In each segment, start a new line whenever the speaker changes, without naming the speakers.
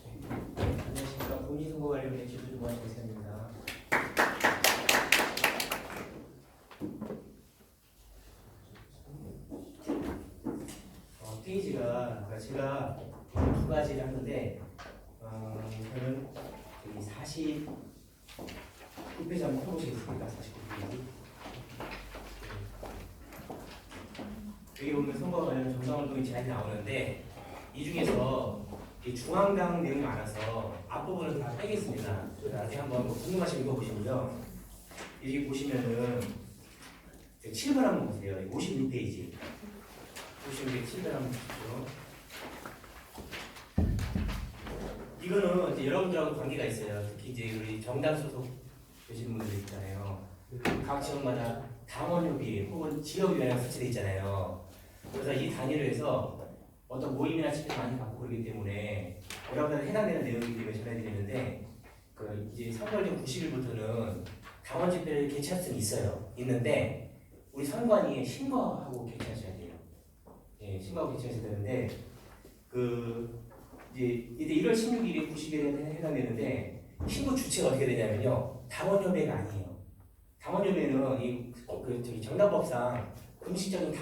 안녕하십니까. 공인선거관리위원회 지도주무관 박세현입니다. 페이지가 제가 두 가지를 하는데 저는 여기 49페이지 한번 펴보시겠습니까? 49페이지. 여기 보면 선거와 관련 정당활동의 제한이 나오는데 이 중에서 이 중앙당 내용이 많아서 앞부분을 다 빼겠습니다. 나중에 한번 궁금하시면 읽어보시고요. 여기 보시면은 7번 한번 보세요. 56페이지. 7번 한번 보시죠. 이거는 이제 여러분들하고 관계가 있어요. 특히 이제 우리 정당 소속 되시는 분들 있잖아요. 각 지역마다 당원협의 혹은 지역위원회가 설치되어 있잖아요. 그래서 이 단위로 해서 어떤 모임이나 집회 많이 갖고 그러기 때문에 여러분들 해당되는 내용이기 때문에 전해드리는데 이제 3월 90일부터는 당원 집회를 개최할 수는 있는데 우리 선관위에 신고하고 개최하셔야 돼요. 예, 신고하고 개최하셔야 되는데 이제 1월 16일이 90일에 해당되는데 신고 주체가 어떻게 되냐면요, 당원협의회가 아니에요. 당원협의회는 저기 정당법상 공식적인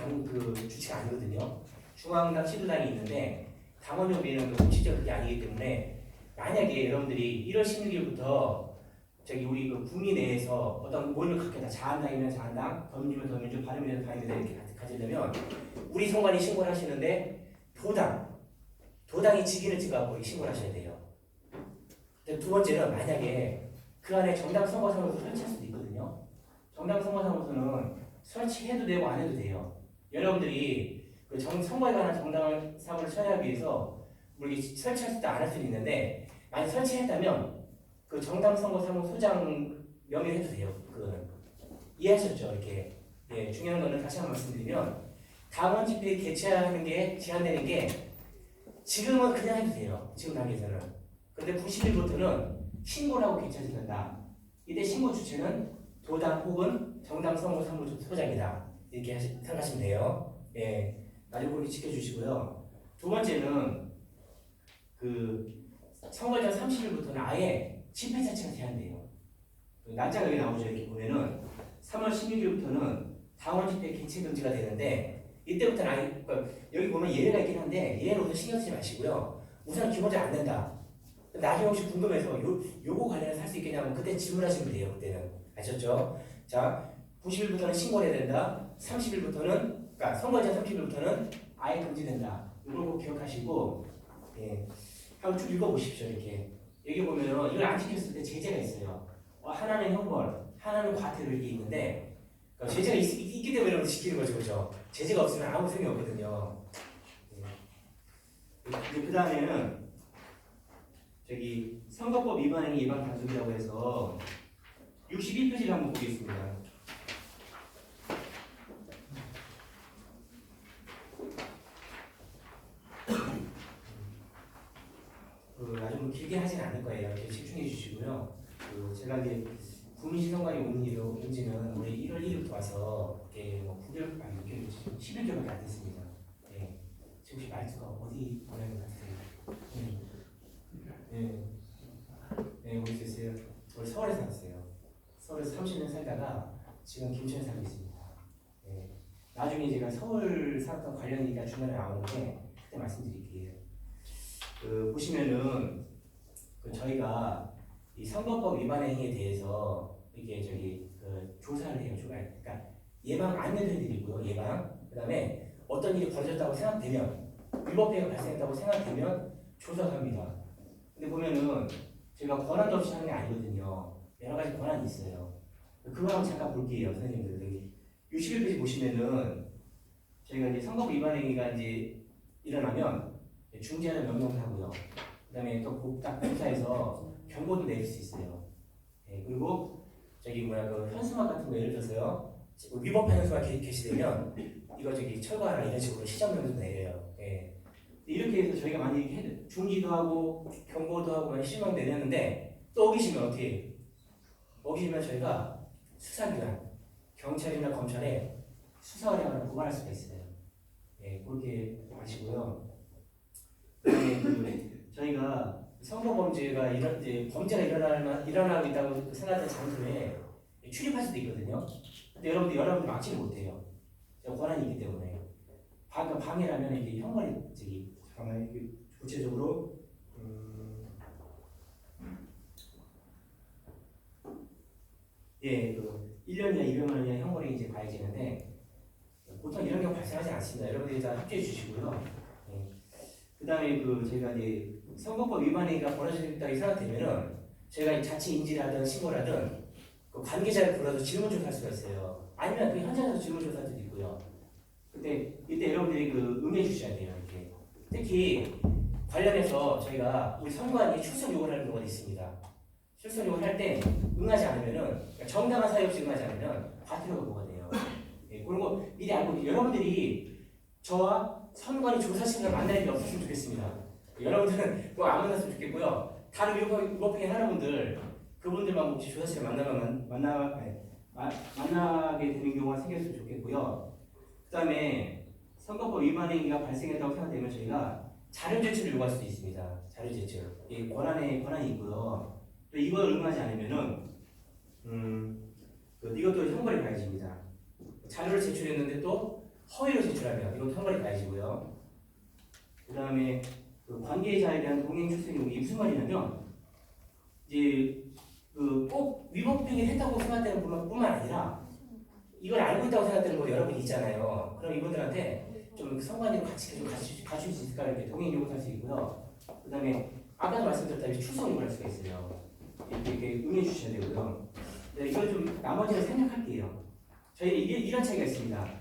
주체가 아니거든요. 중앙당, 시도당이 있는데 당원협의회는 공식적 그게 아니기 때문에 만약에 여러분들이 1월 16일부터 저기 우리 국민 내에서 어떤 모임을 갖겠다, 자한당이면 자한당, 더민주면 더민주, 바른미래는 바른미래 이렇게 가지려면 우리 선관위 신고를 하시는데 도당이 직인을 찍어갖고 신고를 하셔야 돼요. 두 번째는 만약에 그 안에 정당 선거사무소 설치할 수도 있거든요. 정당 선거사무소는 설치해도 되고 안 해도 돼요. 여러분들이 선거에 관한 정당 사무를 처리하기 위해서 우리 설치할 수도 안 할 수도 있는데 만약 설치했다면 그 정당 선거사무소장 명의를 해도 돼요. 그거는 이해하셨죠? 이렇게. 예, 중요한 거는 다시 한번 말씀드리면 당원 집회 개최하는 게 제한되는 게 지금은 그냥 해도 돼요. 지금 단계에서는. 근데 90일부터는 신고를 하고 개최된다. 이때 신고 주체는 도당 혹은 정당 선거사무소장이다. 이렇게 생각하시면 돼요. 예, 나중에 그렇게 지켜주시고요. 두 번째는 선거일장 30일부터는 아예 집회 자체가 제한돼요. 날짜가 여기 나오죠. 이렇게 보면은 3월 16일부터는 당원 집회 개최 금지가 되는데 이때부터는 아예 여기 보면 예외가 있긴 한데 예외는 우선 신경 쓰지 마시고요. 우선 기본적으로 안 된다. 나중에 혹시 궁금해서 요거 관련해서 할 수 있겠냐면 그때 질문하시면 돼요. 그때는. 아셨죠? 자, 90일부터는 신고를 해야 된다. 30일부터는 그러니까 선거일장 30일부터는 아예 금지된다. 이걸 꼭 기억하시고, 예, 한번 쭉 읽어보십시오. 이렇게 여기 보면은 이걸 안 지켰을 때 제재가 있어요. 하나는 형벌, 하나는 과태료 이렇게 있는데 제재가 있기 때문에 여러분 지키는 거죠, 그렇죠? 제재가 없으면 아무 소용이 없거든요. 그 다음에는 저기 선거법 위반 행위 예방 단속이라고 해서 61페이지를 한번 보겠습니다. 아주 길게 하진 않을 거예요. 이렇게 집중해 주시고요. 제가 이제 국민신선관위 온 지는 올해 1월 1일부터 와서 이렇게 9개월, 11개월밖에 안 됐습니다. 네. 지금 혹시 말투가 어디 보내는 것 같으세요? 네, 어디 계세요? 원래 서울에 살았어요. 서울에서 30년 살다가 지금 김천에 살고 있습니다. 네. 나중에 제가 서울 살았던 관련 얘기가 중간에 나오는데 그때 말씀드릴게요. 보시면은 저희가 이 선거법 위반 행위에 대해서 이게 조사를 해요. 그러니까 예방 안내드리고요. 예방. 그다음에 어떤 일이 벌어졌다고 생각되면 위법행위가 발생했다고 생각되면 조사합니다. 근데 보면은 제가 권한도 없이 하는 게 아니거든요. 여러 가지 권한이 있어요. 그거 한번 잠깐 볼게요, 선생님들. 여기 61페이지 보시면은 저희가 이제 선거법 위반 행위가 이제 일어나면 중지하는 명령을 하고요. 그다음에 또 딱 조사해서 경고도 내릴 수 있어요. 예, 그리고 현수막 같은 거 예를 들어서요. 위법한 현수막 게시되면 이거 철거하라 이런 식으로 시정명령도 내려요. 예. 이렇게 해서 저희가 많이 중지도 하고 경고도 하고 많이 시정 내렸는데 또 어기시면 어떻게 해요? 어기면 저희가 수사기관, 경찰이나 검찰에 수사 의뢰를 고발할 수가 있어요. 예, 그렇게 아시고요. 그다음에 저희가 선거 범죄가 이제 범죄가 일어나고 있다고 생각하는 장소에 출입할 수도 있거든요. 근데 여러분들 막지는 못해요. 제가 권한이 있기 때문에. 방해라면 이게 형벌이 잠깐만 이게 구체적으로 예, 1년 이하 200만 원 이하 형벌이 이제 가해지는데 보통 이런 경우 발생하지 않습니다. 여러분들이 다 협조해 주시고요. 예. 그다음에 저희가 이제 선거법 위반행위가 벌어졌다고 생각되면은 저희가 자체 인지를 신고를 그 관계자를 불러서 질문조사할 수가 있어요. 아니면 그 현장에서 질문조사할 수도 있고요. 근데 이때 여러분들이 응해 주셔야 돼요. 이렇게 특히 관련해서 저희가 우리 선관위 출석 요구를 하는 경우가 있습니다. 출석 요구를 할 때 응하지 않으면은 그러니까 정당한 사유 없이 응하지 않으면 과태료가 부과가 돼요. 예, 그런 거 미리 알고 여러분들이 저와 선관위 조사 시간을 만날 일이 없었으면 좋겠습니다. 여러분들은 뭐 안 만났으면 좋겠고요. 다른 유법행위 하는 분들 그분들만 혹시 조사 시간 만나게 되는 경우가 생겼으면 좋겠고요. 그다음에 선거법 위반 행위가 발생했다고 생각되면 저희가 자료 제출을 요구할 수도 있습니다. 자료 제출. 이 권한이 있고요. 또 이걸 응하지 않으면은 이것도 형벌이 가해집니다. 자료를 제출했는데 또 허위로 제출하면 이것도 형벌이 가해지고요. 그다음에 관계자에 대한 동행 출석이 이게 무슨 말이냐면 이제 꼭 위법행위를 했다고 생각되는 뿐만 아니라 이걸 알고 있다고 생각되는 분 여러분이 있잖아요. 그럼 이분들한테 좀 선관위로 같이 가실 수 있을까 이렇게 동행 요구할 수 있고요. 그다음에 아까도 말씀드렸다시피 출석 요구할 수가 있어요. 이렇게 응해 주셔야 되고요. 네, 이걸 좀 나머지는 생략할게요. 저희 이런 차이가 있습니다.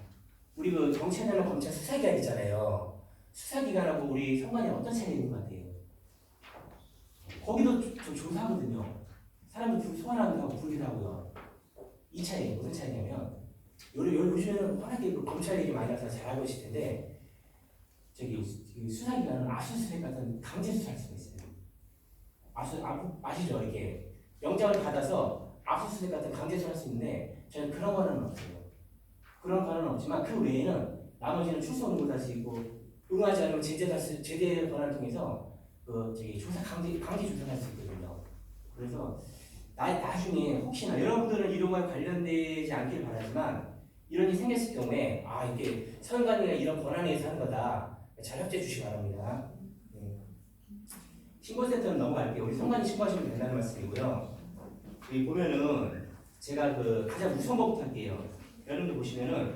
우리 경찰이나 검찰 수사기관 있잖아요. 수사기관하고 우리 선관위 어떤 차이가 있는 것 같아요? 거기도 좀 조사하거든요. 사람들 소환하기도 하고 부르기도 하고요. 이 차이예요. 무슨 차이냐면 요즘에는 워낙에 검찰 얘기 많이 나서 잘 알고 계실 텐데 수사기관은 압수수색 같은 강제 수사할 수가 있어요. 아시죠? 이렇게 영장을 받아서 압수수색 같은 강제 수사할 수 있는데 저는 그런 거는 없어요. 그런 거는 없지만 그 외에는 나머지는 출석 요구다시 있고 응하지 않으면 제재 권한을 통해서 조사 강제 조사할 수 있거든요. 그래서 나중에 혹시나 여러분들은 이런 거에 관련되지 않기를 바라지만 이런 일이 생겼을 경우에 이게 선관위가 이런 권한에 의해서 하는 거다. 잘 협조해 주시기 바랍니다. 네. 신고센터는 넘어갈게요. 우리 선관위 신고하시면 된다는 말씀이고요. 여기 보면은 제가 가장 무서운 것부터 할게요. 여러분들 보시면은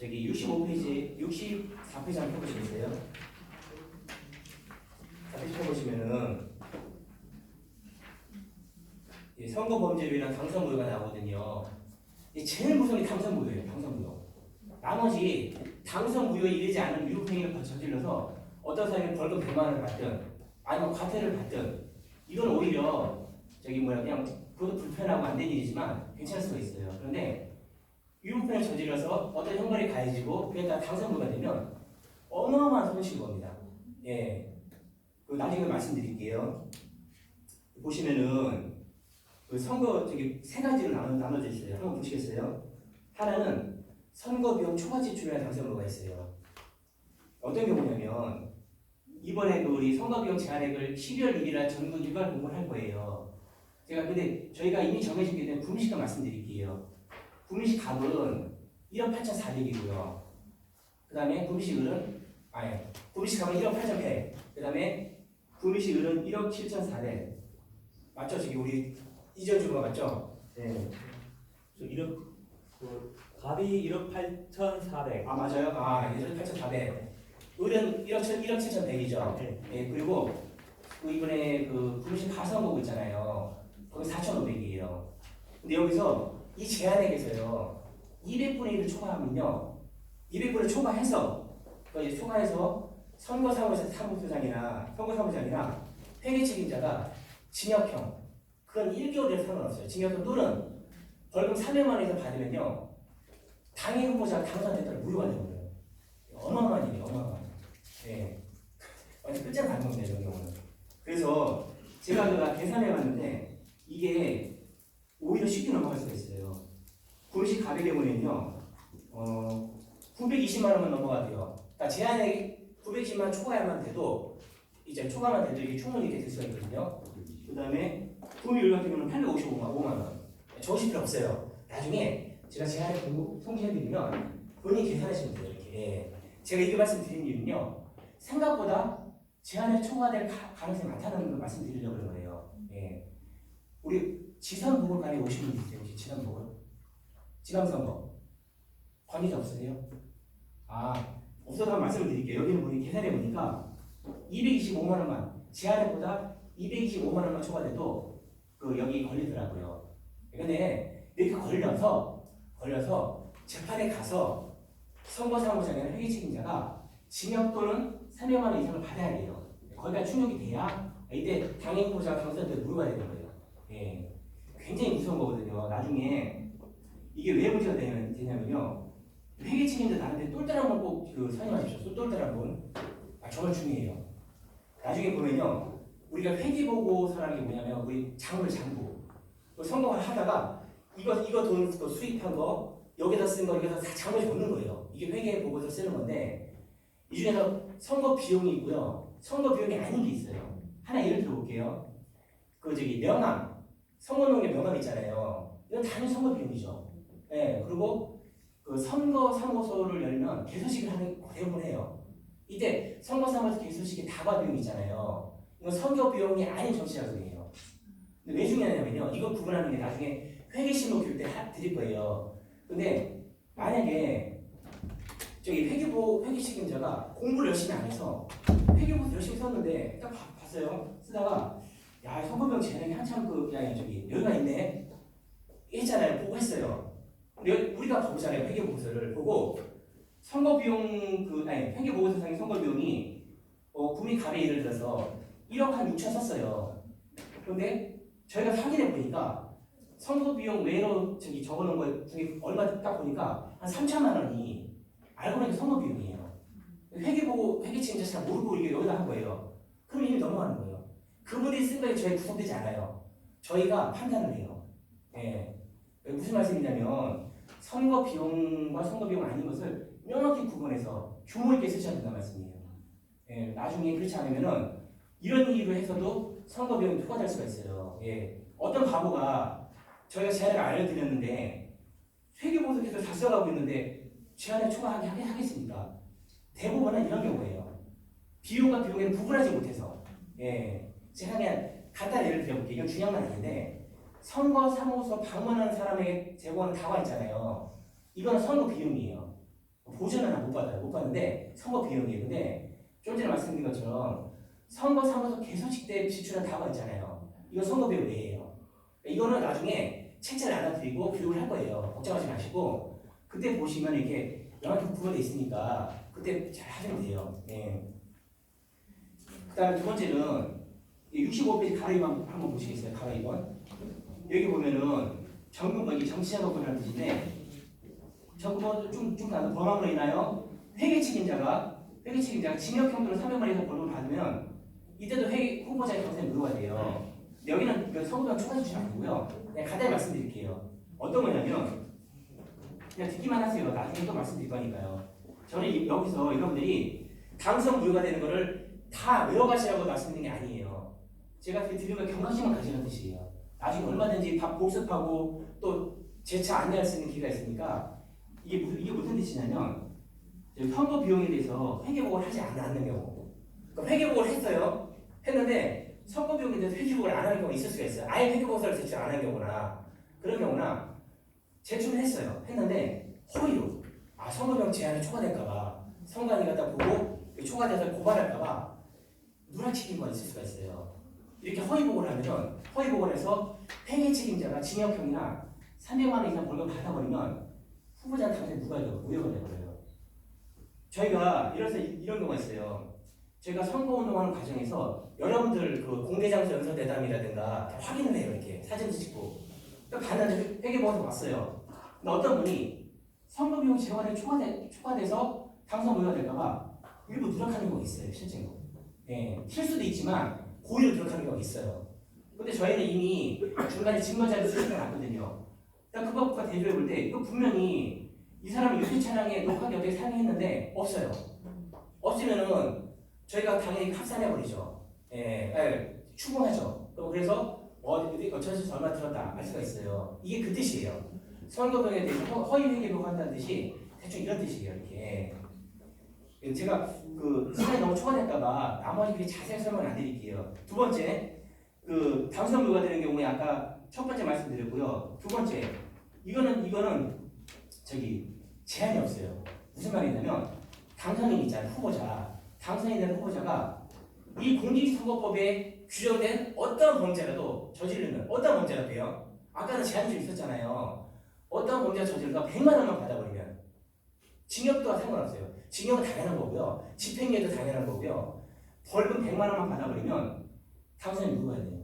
65페이지, 64페이지 한번 펴보시겠어요? 4페이지 펴보시면은 선거범죄율이랑 당선무효가 나오거든요. 제일 무서운 게 당선무효예요. 당선무효. 나머지 당선무효에 이르지 않은 위법행위를 저질러서 어떤 사람이 벌금 100만 원을 받든 아니면 과태료를 받든 이건 오히려 그냥 그것도 불편하고 안 되는 일이지만 괜찮을 수가 있어요. 그런데 위법행위를 저질러서 어떤 형벌이 가해지고 그러니까 당선무효가 되면 어마어마한 손실인 겁니다. 예, 나중에 말씀드릴게요. 보시면은 선거 세 가지로 나눠져 있어요. 한번 보시겠어요? 하나는 선거 비용 초과 지출이라는 당선무효가 있어요. 어떤 경우냐면 이번에 우리 선거 비용 제한액을 12월 1일날 전국 일괄 공고할 거예요. 근데 저희가 이미 정해지기 때문에 구미시가 말씀드릴게요. 구미시 갑은 1억 8,400이고요. 그 다음에 구미시 을은 구미시 갑은 1억 8,100. 그 다음에 구미시 을은 1억 7,400. 맞죠? 우리 이전 주가 맞죠? 네.
갑이 1억 8,400.
맞아요? 1억 8,400. 을은 1억 7,100이죠.
네.
예, 그리고 이번에 구미시 가선거구 있잖아요. 거기 4,500이에요. 근데 여기서 이 제한액에서요 200분의 1을 초과하면요 200분을 초과해서 선거사무장이나 회계 책임자가 징역형 그건 1개월에 상관없어요. 징역형 또는 벌금 300만 원 이상 받으면요 당일 후보자가 당선됐다는 무효가 되거든요. 어마어마한 일이에요. 어마어마한. 예. 완전 끝장 가는 겁니다. 이런 경우는. 그래서 제가 계산해봤는데 이게 쉽게 넘어갈 수가 있어요. 공시 가격의 경우에는요, 920만 원만 넘어가도요. 그러니까 제한액이 920만 초과야만 돼도 이제 초과만 돼도 이게 충분히 이렇게 될 수가 있거든요. 그 다음에 구매 요율 같은 경우는 855만 원. 적으실 필요 없어요. 나중에 제가 제한액 통계해드리면 본인이 계산하시면 돼요. 이렇게. 제가 이거 말씀드린 이유는요. 생각보다 제한액 초과될 가능성이 많다는 걸 말씀드리려고 그런 거예요. 예. 우리 지선 보궐관에 오신 분 있으세요? 혹시 지선 보궐? 지방선거 관계자 없으세요? 없어서 한 말씀을 드릴게요. 여기는 보니 계산해 보니까 225만 원만 제한액보다 225만 원만 초과돼도 그 여기 걸리더라고요. 근데 이렇게 걸려서 재판에 가서 선거사무장이나 회계 책임자가 징역 또는 300만 원 이상을 받아야 돼요. 거기가 충족이 돼야 이때 당행보자 경선때 물어봐야 되는 거예요. 예. 굉장히 무서운 거거든요. 나중에 이게 왜 문제가 되냐면요. 회계 책임자 나한테 똘똘한 분 꼭 선임하십시오. 똘똘한 분. 정말 중요해요. 나중에 보면요. 우리가 회계보고서라는 게 뭐냐면 우리 장부. 선거를 하다가 이거 돈 수입한 거 여기다 쓴 거 여기다 다 장부에 적는 거예요. 이게 회계보고서 쓰는 건데 이 중에서 선거 비용이 있고요. 선거 비용이 아닌 게 있어요. 하나 예를 들어볼게요. 명함, 선거용의 명함 있잖아요. 이건 단순 선거 비용이죠. 네, 그리고 그 선거 사무소를 열면 개소식을 하는 거 대부분 해요. 이때 선거 사무소 개소식의 다과 비용이 있잖아요. 이건 선거 비용이 아닌 정치자금이에요. 근데 왜 중요하냐면요. 이거 구분하는 게 나중에 회계신고 교육 때 드릴 거예요. 근데 만약에 회계 책임자가 공부를 열심히 안 해서 회계보고서 열심히 썼는데 딱 봤어요. 쓰다가 야 선거비용 제한이 한참 여유가 있네 했잖아요. 보고 했어요. 우리가 보잖아요. 회계보고서를 보고 선거비용 회계보고서상의 선거비용이 국민가배 예를 들어서 1억 한 6천 썼어요. 그런데 저희가 확인해 보니까 선거비용 외로 적어놓은 거 중에 얼마 딱 보니까 한 3천만 원이 알고 보니까 선거비용이에요. 회계 책임자 잘 모르고 이게 여기다 한 거예요. 그럼 이미 넘어가는 거예요. 그분이 쓴 거에 저희 구속되지 않아요. 저희가 판단을 해요. 예. 무슨 말씀이냐면 선거 비용과 선거 비용 아닌 것을 명확히 구분해서 규모 있게 쓰셔야 된다는 말씀이에요. 예. 나중에 그렇지 않으면은 이런 이유로 해서도 선거 비용이 투과될 수가 있어요. 예. 어떤 바보가 저희가 제안을 알려드렸는데 회계보고서 계속 다 써가고 있는데 제안을 초과하게 하겠습니까? 대부분은 이런 경우예요. 비용과 비용을 구분하지 못해서. 예. 제가 그냥 간단히 예를 들어볼게요. 이건 중요한 건 아닌데 선거 사무소 방문하는 사람에게 제공하는 다과 있잖아요. 이거는 선거 비용이에요. 보전은 못 받아요. 못 받는데 선거 비용이에요. 근데 좀 전에 말씀드린 것처럼 선거 사무소 개소식 때 지출한 다과 있잖아요. 이거 선거 비용 외예요. 이거는 나중에 책자를 알아드리고 교육을 할 거예요. 걱정하지 마시고 그때 보시면 이렇게 명확히 구분되어 있으니까 그때 잘 하시면 돼요. 예. 그 다음에 두 번째는 65페이지 가로 2번 한번 보시겠어요? 가로 2번. 여기 보면은 정부가 정치자금이라는 뜻인데 정부가 쭉 나서 범함으로 인하여 회계 책임자가 징역형으로 300만 이상 벌금을 받으면 이때도 회계 후보자의 경선에 물어야 돼요. 근데 여기는 선거비용 초과 주시면 안 되고요. 그냥 간단히 말씀드릴게요. 어떤 거냐면 그냥 듣기만 하세요. 나중에 또 말씀드릴 거니까요. 저는 여기서 여러분들이 당선 무효가 되는 거를 다 외워가시라고 말씀드린 게 아니에요. 제가 들으면 경각심을 가지는 뜻이에요. 나중에 얼마든지 복습하고 또 재차 안내할 수 있는 기회가 있으니까 이게 무슨 뜻이냐면 선거 비용에 대해서 회계보고를 하지 않는 경우. 그러니까 회계보고를 했어요. 했는데 선거 비용에 대해서 회계보고를 안 하는 경우가 있을 수가 있어요. 아예 회계보고서를 제출 안 하는 경우나 그런 경우나 제출을 했어요. 했는데 허위로 선거 비용 제한이 초과될까봐 선관위 갖다 보고 초과돼서 고발할까봐 누락시킨 거가 있을 수가 있어요. 이렇게 허위보고를 하면 허위보고를 해서 회계 책임자가 징역형이나 300만 원 이상 벌금 받아버리면 후보자 당선이 누가 돼요? 무효가 돼버려요. 저희가 이런 경우가 있어요. 저희가 선거운동하는 과정에서 여러분들 그 공개장소 연설 대담이라든가 확인을 해요. 이렇게 사진도 찍고 봤는데 회계보고서 왔어요. 근데 어떤 분이 선거비용 재원에 초과돼서 당선 무효가 될까봐 일부 누락하는 경우가 있어요. 실제로. 예, 실수도 있지만 고의로 누락하는 경우가 있어요. 근데 저희는 이미 중간에 증거자료 수집해 놨거든요. 그러니까 그것과 대조해 볼 때 이거 분명히 이 사람이 유세 차량에 녹화기 어떻게 사용했는데 없어요. 없으면은 저희가 당연히 합산해 버리죠. 추궁하죠. 그래서 어쩌서 얼마 들었다 알 수가 있어요. 이게 그 뜻이에요. 선거병에 대해서 허위 회계로 한다는 뜻이 대충 이런 뜻이에요. 이렇게 제가 그 시간이 너무 초과될까봐 나머지 그렇게 자세히 설명 안 드릴게요. 두 번째, 그 당선 불가되는 경우에 아까 첫 번째 말씀드렸고요. 두 번째, 이거는 저기 제한이 없어요. 무슨 말이냐면 당선인 있잖아요. 후보자. 당선이 된 후보자가 이 공직선거법에 규정된 어떤 범죄라도 저지르는 어떤 범죄라도요. 아까는 제한이 좀 있었잖아요. 어떤 범죄가 저지르다 100만 원만 받아버리면 징역도 상관없어요. 징역은 당연한 거고요. 집행유예도 당연한 거고요. 벌금 100만 원만 받아버리면 당선이 무효가 돼요.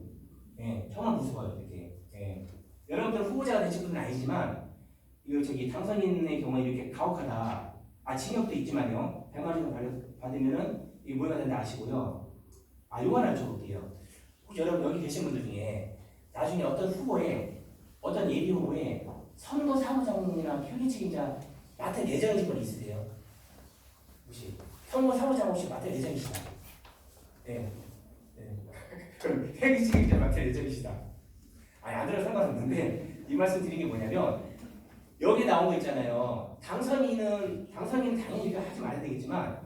형은 무서워요. 이렇게. 여러분들 후보자가 되실 분은 아니지만 이거 저기 당선인의 경우에 이렇게 가혹하다. 징역도 있지만요. 100만 원 정도 받으면은 이게 무효가 된다 아시고요. 요거 하나 여쭤볼게요. 혹시 여러분 여기 계신 분들 중에 나중에 어떤 후보에 어떤 예비 후보에 선거 사무장이나 표기 책임자 맡을 예정이신 분 있으세요? 혹시 선거 사무장 혹시 맡을 예정이시다? 네. 그럼 표기 책임자 맡을 예정이시다? 안 들어도 상관없는데 이 말씀 드린 게 뭐냐면 여기 나온 거 있잖아요. 당선인은 당연히 이거 하지 말아야 되겠지만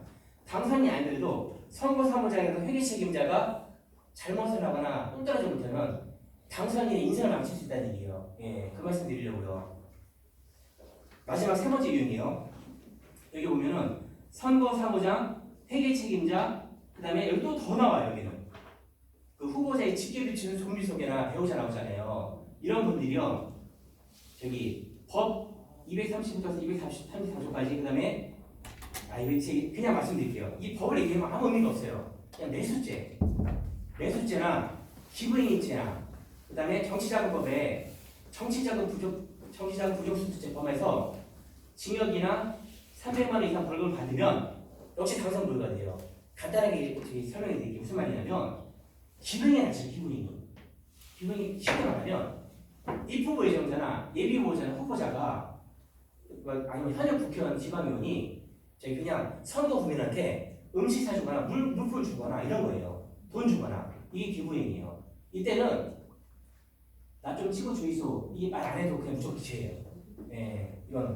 당선이 아니더라도 선거 사무장에서 회계 책임자가 잘못을 하거나 또 떨어지 못하면 당선인의 인생을 망칠 수 있다는 얘기예요. 그 말씀 드리려고요. 마지막 세 번째 유형이요. 여기 보면은 선거 사무장, 회계 책임자, 그 다음에 여기 또 더 나와요. 여기는 그 후보자의 직계를 치는 손비속에나 배우자 나오잖아요. 이런 분들이요. 저기 법 230부터 234조까지 그 다음에 이거 그냥 말씀드릴게요. 이 법을 얘기하면 아무 의미가 없어요. 그냥 매수죄나 기부인인죄나 그 다음에 정치자금법에 정치자금 부정수수죄법에서 징역이나 300만 원 이상 벌금을 받으면 역시 당선 불가가 돼요. 간단하게 어떻게 설명해 드릴게요. 무슨 말이냐면 기부인이 낫죠. 기부인이 쉽게 말하면 입후보 예정자나 예비 후보자가 아니면 현역 국회의원 지방의원이 그냥 선거 국민한테 음식 사주거나 물품 주거나 이런 거예요. 돈 주거나 이게 기부행위예요. 이때는 나 좀 치고 주의소 이게 말 안 해도 그냥 무조건 죄예요.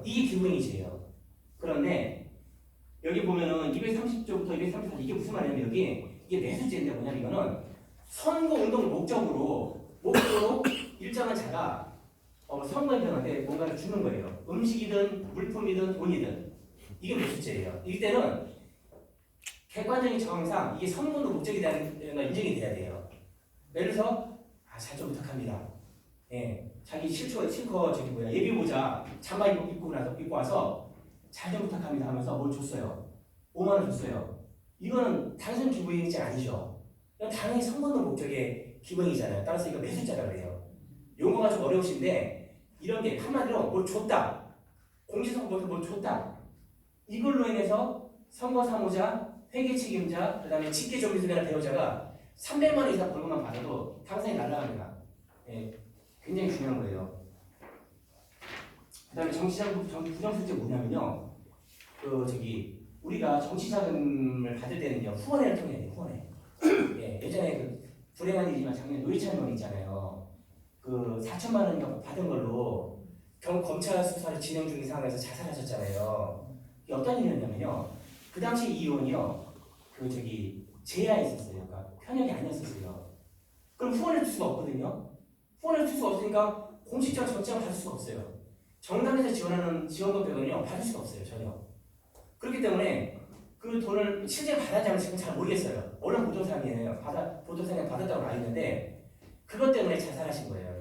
이게 기부행위죄예요. 그런데 여기 보면은 230조부터 234조 이게 무슨 말이냐면 이게 매수죄인데 뭐냐면 이거는 선거 운동을 목적으로 일정한 자가 선거인들한테 뭔가를 주는 거예요. 음식이든 물품이든 돈이든 이게 매수죄예요. 이때는 객관적인 정황상 이게 선거운동 목적이라는 걸 인정이 돼야 돼요. 예를 들어서 잘 좀 부탁합니다. 자기 실컷 예비 후보자 잠바 입고 와서 잘 좀 부탁합니다 하면서 뭘 줬어요. 5만 원 줬어요. 이거는 단순 기부행위죄 아니죠. 당연히 선거운동 목적의 기부행위잖아요. 따라서 이거 매수죄라고 해요. 용어가 좀 어려우신데 이런 게 한마디로 뭘 줬다. 공직선거에서 뭘 줬다. 이걸로 인해서 선거사무자, 회계 책임자, 그 다음에 직계정비수대나 배우자가 300만 원 이상 벌금만 받아도 당선이 날아갑니다. 굉장히 중요한 거예요. 그 다음에 정치자금 부정수죄 뭐냐면요. 우리가 정치자금을 받을 때는요. 후원회를 통해야 돼요. 후원회. 예전에 불행한 일이지만 작년에 노회찬 명 있잖아요. 4천만 원인가 받은 걸로 검찰 수사를 진행 중인 상황에서 자살하셨잖아요. 이게 어떤 일이었냐면요. 그 당시 이 의원이요. 제야에 있었어요. 그러니까 현역이 아니었었어요. 그럼 후원을 줄 수가 없거든요. 후원을 줄 수가 없으니까 공식적 정치를 받을 수가 없어요. 정당에서 지원하는 지원금 빼고는요. 받을 수가 없어요. 전혀. 그렇기 때문에 그 돈을 실제 받았는지 안 지금 잘 모르겠어요. 언론 보도상에 받았다고 알겠는데 그것 때문에 자살하신 거예요.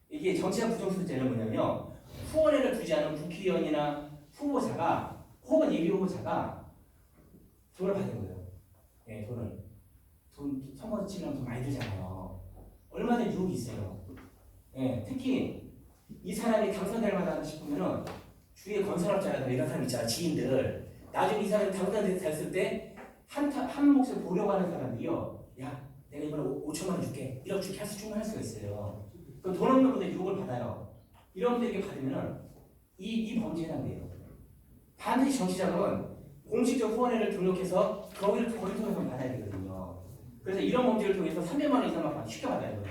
이게 정치적 부정수죄는 뭐냐면요. 후원회를 두지 않은 국회의원이나 후보자가 혹은 예비 후보자가 돈을 받은 거예요. 돈 선거 치려면 돈 많이 들잖아요. 얼마나 유혹이 있어요. 특히 이 사람이 당선될 만하다 싶으면은 주위에 건설업자라든가 이런 사람 있잖아. 지인들. 나중에 이 사람이 당선됐을 때 한 몫을 보려고 하는 사람이요. 야, 내가 이번에 5천만 원 줄게. 1억 줄게 해서 충분할 수가 있어요. 그럼 돈 없는 분들 유혹을 받아요. 이런 분들 이렇게 받으면은 이 범죄에 해당돼요. 반드시 정치자금은 공식적 후원회를 등록해서 거기를 통해서 받아야 되거든요. 그래서 이런 범죄를 통해서 300만 원 이상만 쉽게 받아야 돼요.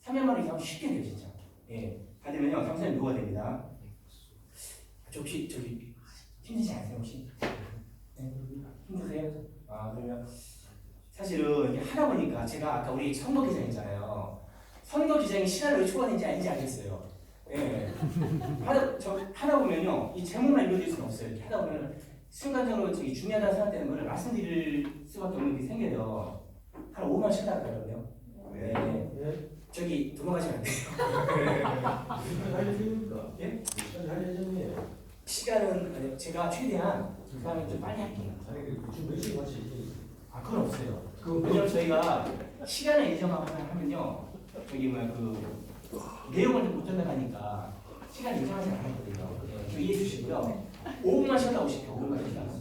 300만 원 이상 쉽게 돼요, 진짜. 예. 받으면요, 당선이 누가 됩니다. 혹시 저기 힘드지 않으세요, 혹시? 네? 힘드세요? 아, 그러면 사실은 이게 하다 보니까 제가 아까 우리 선거 기장이잖아요. 선거 기장이 시간을 왜 초과하는지 알지 알겠어요. 예. 하다 보면요, 이 제목만 읽어줄 수는 없어요. 이렇게 하다 보면 순간적으로 저기 중요하다고 생각되는 거를 말씀드릴 수밖에 없는 게 생겨요. 한 5만 원 할까요, 그러면? 네. 저기 도망가시면 안 돼요. 예? 시간은 제가 최대한 그 다음에 좀 빨리 할게요. 아, 그건 없어요. 왜냐면 저희가 시간을 예정하면요, 저기 뭐야 그 내용을 못 전달하니까 시간 예정하지 않았거든요. 좀 이해해 주시고요. 5분만 쉬었다 오실게요. 5분만 쉬었다.